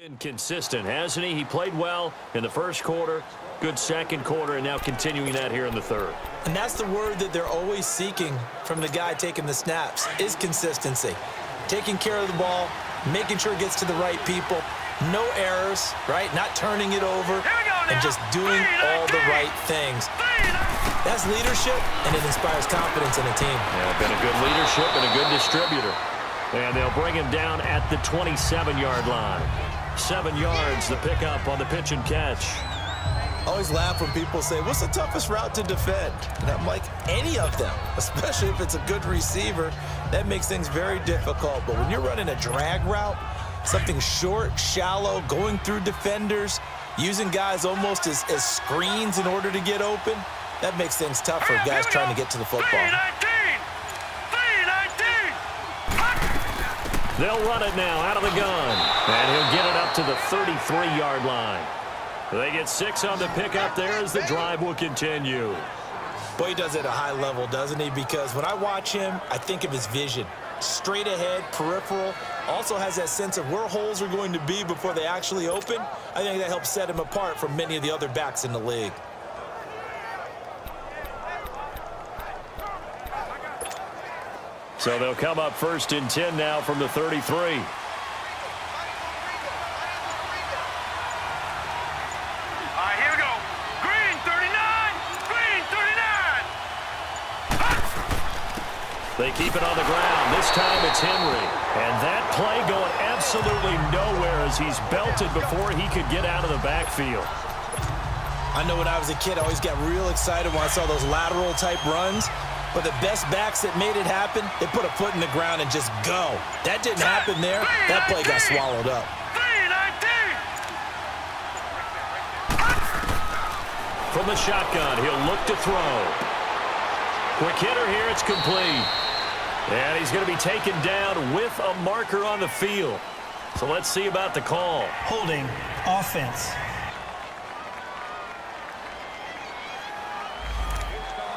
Been consistent, hasn't he? He played well in the first quarter, good second quarter, and now continuing that here in the third. And that's the word that they're always seeking from the guy taking the snaps, is consistency. Taking care of the ball, making sure it gets to the right people, no errors, right? Not turning it over, and just doing all the right things. That's leadership, and it inspires confidence in a team. Yeah, been a good leadership and a good distributor. And they'll bring him down at the 27-yard line. 7 yards, the pickup on the pitch and catch. I always laugh when people say, what's the toughest route to defend? And I'm like, any of them, especially if it's a good receiver. That makes things very difficult. But when you're running a drag route, something short, shallow, going through defenders, using guys almost as screens in order to get open, that makes things tough for guys trying to get to the football. They'll run it now out of the gun. And he'll get it up to the 33-yard line. They get 6 on the pickup there as the drive will continue. Boy, he does it at a high level, doesn't he? Because when I watch him, I think of his vision. Straight ahead, peripheral. Also has that sense of where holes are going to be before they actually open. I think that helps set him apart from many of the other backs in the league. So they'll come up 1st and 10 now from the 33. All right, here we go. Green 39. Green 39. They keep it on the ground. This time it's Henry. And that play going absolutely nowhere as he's belted before he could get out of the backfield. I know when I was a kid, I always got real excited when I saw those lateral type runs. But the best backs that made it happen, they put a foot in the ground and just go. That didn't happen there. That play got swallowed up. From the shotgun, he'll look to throw. Quick hitter here, it's complete. And he's going to be taken down with a marker on the field. So let's see about the call. Holding offense.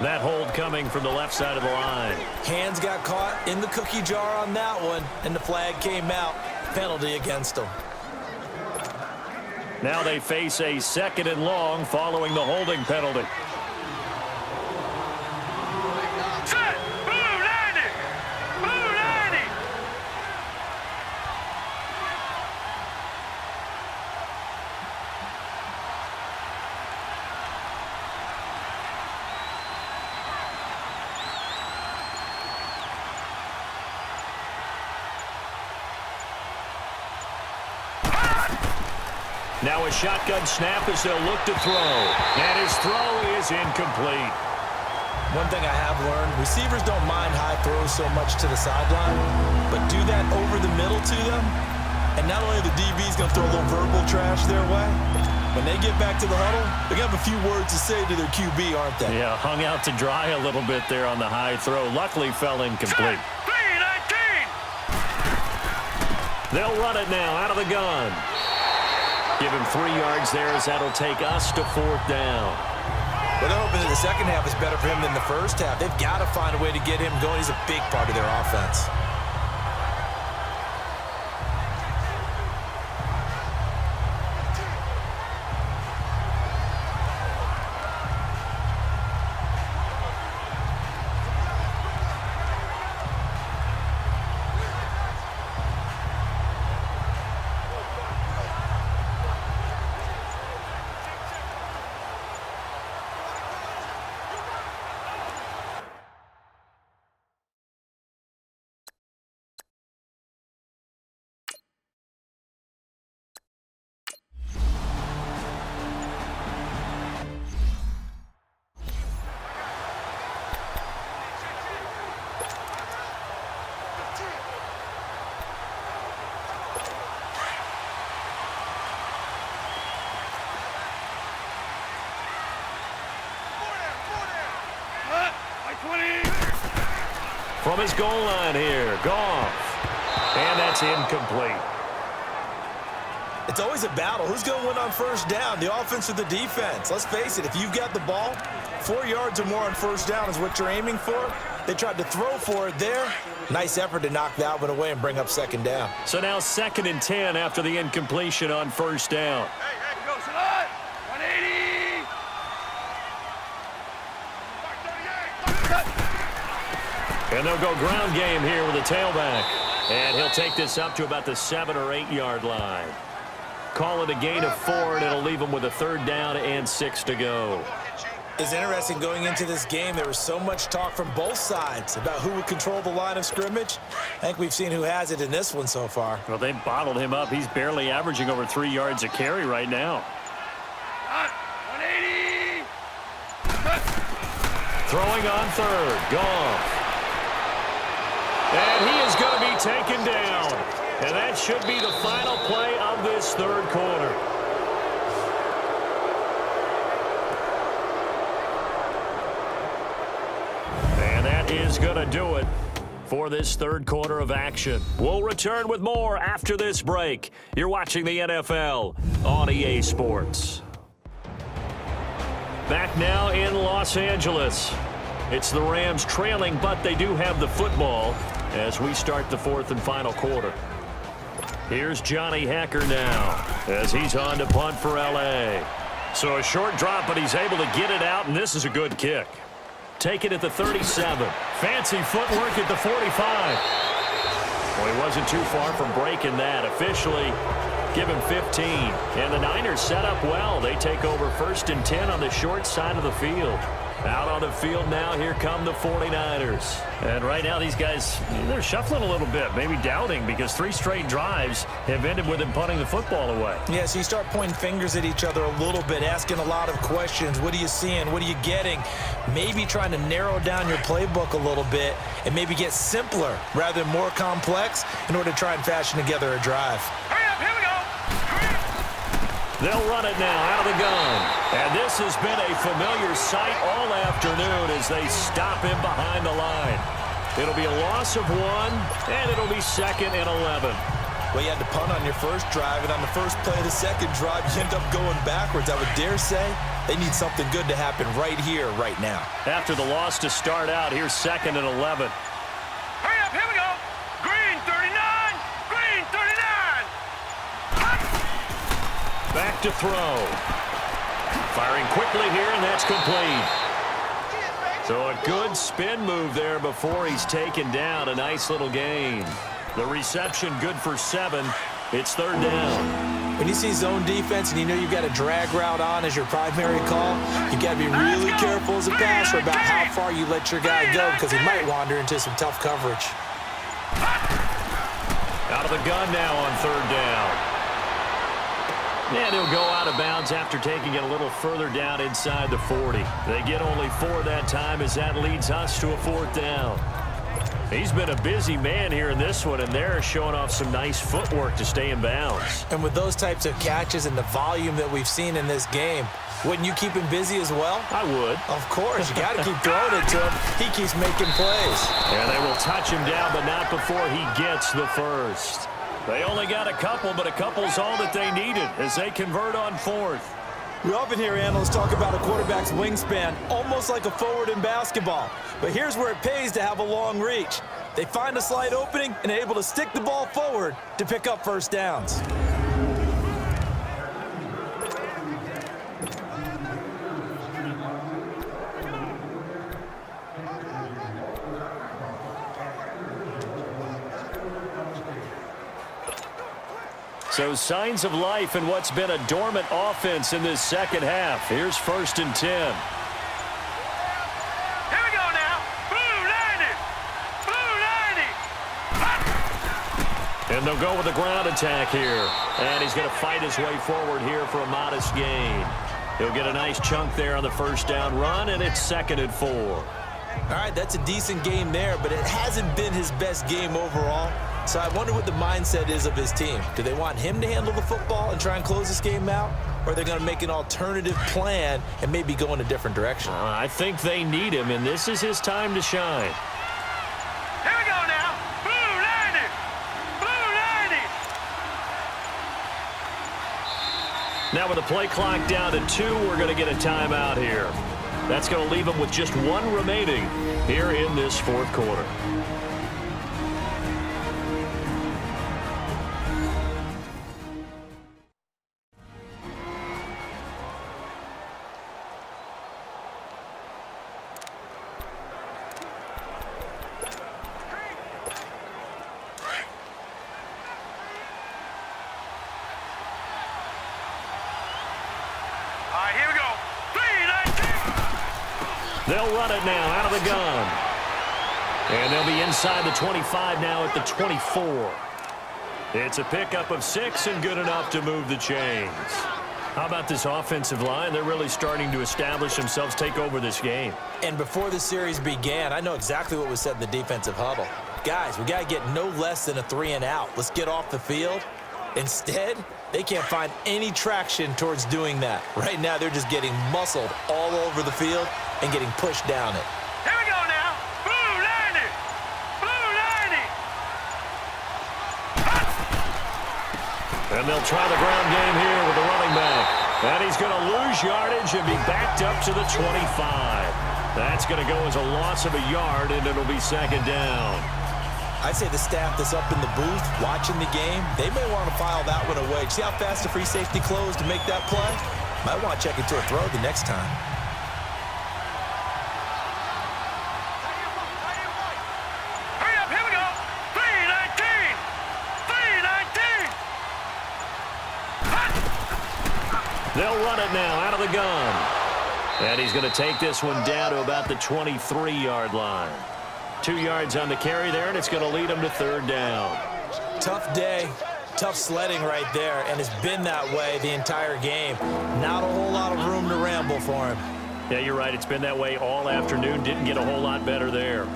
That hold coming from the left side of the line. Hands got caught in the cookie jar on that one, and the flag came out. Penalty against them. Now they face a 2nd and long following the holding penalty. Now a shotgun snap as they'll look to throw. And his throw is incomplete. One thing I have learned, receivers don't mind high throws so much to the sideline, but do that over the middle to them, and not only are the DBs going to throw a little verbal trash their way, when they get back to the huddle, they're going to have a few words to say to their QB, aren't they? Yeah, hung out to dry a little bit there on the high throw. Luckily fell incomplete. They'll run it now out of the gun. Give him 3 yards there as that'll take us to 4th down. But they're hoping that the second half is better for him than the first half. They've got to find a way to get him going. He's a big part of their offense. From his goal line here, Goff. And that's incomplete. It's always a battle. Who's going to win on first down, the offense or the defense? Let's face it, if you've got the ball, 4 yards or more on first down is what you're aiming for. They tried to throw for it there. Nice effort to knock that one away and bring up second down. So now 2nd and 10 after the incompletion on first down. Hey, go, Salad. 180. And they'll go ground game here with a tailback. And he'll take this up to about the 7 or 8 yard line. Call it a gain of 4, and it'll leave them with a 3rd down and 6 to go. It's interesting going into this game. There was so much talk from both sides about who would control the line of scrimmage. I think we've seen who has it in this one so far. Well, they've bottled him up. He's barely averaging over 3 yards a carry right now. 180. Throwing on 3rd. Goff. And he is going to be taken down. And that should be the final play of this 3rd quarter. And that is going to do it for this 3rd quarter of action. We'll return with more after this break. You're watching the NFL on EA Sports. Back now in Los Angeles. It's the Rams trailing, but they do have the football as we start the 4th and final quarter. Here's Johnny Hacker now as he's on to punt for L.A. So a short drop, but he's able to get it out, and this is a good kick. Take it at the 37. Fancy footwork at the 45. Well, he wasn't too far from breaking that. Officially, give him 15. And the Niners set up well. They take over 1st and 10 on the short side of the field. Out on the field now, here come the 49ers. And right now, these guys, they're shuffling a little bit, maybe doubting, because 3 straight drives have ended with them punting the football away. Yeah, so you start pointing fingers at each other a little bit, asking a lot of questions. What are you seeing? What are you getting? Maybe trying to narrow down your playbook a little bit and maybe get simpler rather than more complex in order to try and fashion together a drive. Hurry up, here we go. They'll run it now out of the gun. And this has been a familiar sight all afternoon as they stop him behind the line. It'll be a loss of 1, and it'll be 2nd and 11. Well, you had to punt on your first drive, and on the first play of the second drive, you end up going backwards. I would dare say they need something good to happen right here, right now. After the loss to start out, here's 2nd and 11. Hurry up, here we go. Green 39. Green 39. Back to throw. Firing quickly here, and that's complete. So a good spin move there before he's taken down. A nice little gain. The reception good for 7. It's 3rd down. When you see zone defense and you know you've got a drag route on as your primary call, you've got to be really careful as a passer about how far you let your guy go because he might wander into some tough coverage. Out of the gun now on 3rd down. And he'll go out of bounds after taking it a little further down inside the 40. They get only 4 that time as that leads us to a 4th down. He's been a busy man here in this one, and they're showing off some nice footwork to stay in bounds. And with those types of catches and the volume that we've seen in this game, wouldn't you keep him busy as well? I would. Of course. You got to keep throwing it to him. He keeps making plays. And they will touch him down, but not before he gets the first. They only got a couple, but a couple's all that they needed as they convert on 4th. We often hear analysts talk about a quarterback's wingspan, almost like a forward in basketball. But here's where it pays to have a long reach. They find a slight opening and are able to stick the ball forward to pick up first downs. So signs of life in what's been a dormant offense in this second half. Here's 1st and 10. Here we go now. Blue 90. Blue 90. And they'll go with a ground attack here. And he's going to fight his way forward here for a modest gain. He'll get a nice chunk there on the first down run, and it's 2nd and 4. All right, that's a decent game there, but it hasn't been his best game overall. So I wonder what the mindset is of his team. Do they want him to handle the football and try and close this game out? Or are they going to make an alternative plan and maybe go in a different direction? I think they need him, and this is his time to shine. Here we go now. Blue 90. Blue 90. Now with the play clock down to 2, we're going to get a timeout here. That's going to leave them with just one remaining here in this fourth quarter. Here we go. 3-19. They'll run it now out of the gun. And they'll be inside the 25 now at the 24. It's a pickup of 6 and good enough to move the chains. How about this offensive line? They're really starting to establish themselves, take over this game. And before the series began, I know exactly what was said in the defensive huddle. Guys, we got to get no less than a 3-and-out. Let's get off the field. Instead, they can't find any traction towards doing that. Right now, they're just getting muscled all over the field and getting pushed down it. Here we go now. Blue 90. Blue 90. And they'll try the ground game here with the running back. And he's going to lose yardage and be backed up to the 25. That's going to go as a loss of a yard, and it'll be second down. I'd say the staff that's up in the booth watching the game, they may want to file that one away. See how fast the free safety closed to make that play? Might want to check into a throw the next time. Hurry up, here we go. 3-19. 3-19. They'll run it now out of the gun. And he's going to take this one down to about the 23-yard line. 2 yards on the carry there, and it's going to lead him to third down. Tough day, tough sledding right there, and it's been that way the entire game. Not a whole lot of room to ramble for him. Yeah, you're right. It's been that way all afternoon. Didn't get a whole lot better there.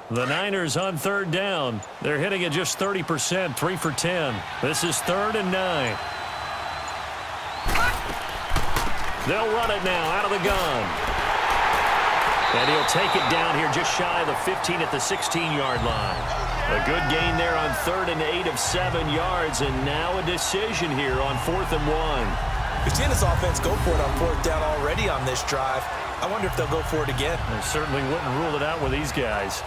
The Niners on third down. They're hitting it just 30%, 3 for 10. This is 3rd and 9. They'll run it now out of the gun. And he'll take it down here just shy of the 15 at the 16-yard line. A good gain there on 3rd and 8 of 7 yards, and now a decision here on 4th and 1. We've seen this offense go for it on 4th down already on this drive. I wonder if they'll go for it again. They certainly wouldn't rule it out with these guys.